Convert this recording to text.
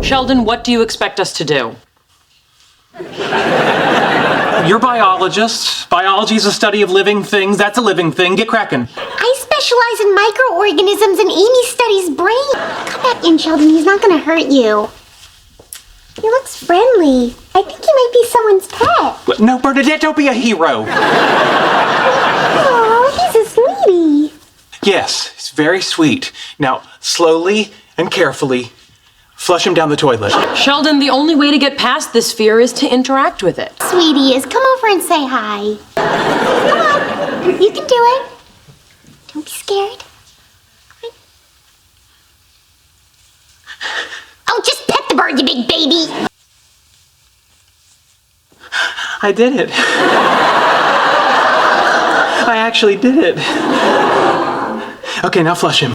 Sheldon, what do you expect us to do? You're biologists. Biology is a study of living things. That's a living thing. Get cracking. I specialize in microorganisms and Amy studies brain. Come back in, Sheldon. He's not gonna hurt you. He looks friendly. I think he might be someone's pet. No, Bernadette, don't be a hero. Oh, he's a sweetie. Yes, it's very sweet. Now, slowly and carefully, flush him down the toilet. Sheldon, the only way to get past this fear is to interact with it. Sweetie is. Come over and say hi. Come on. You can do it. Don't be scared. Oh, just pet the bird, you big baby. I did it. I actually did it. Okay, now flush him.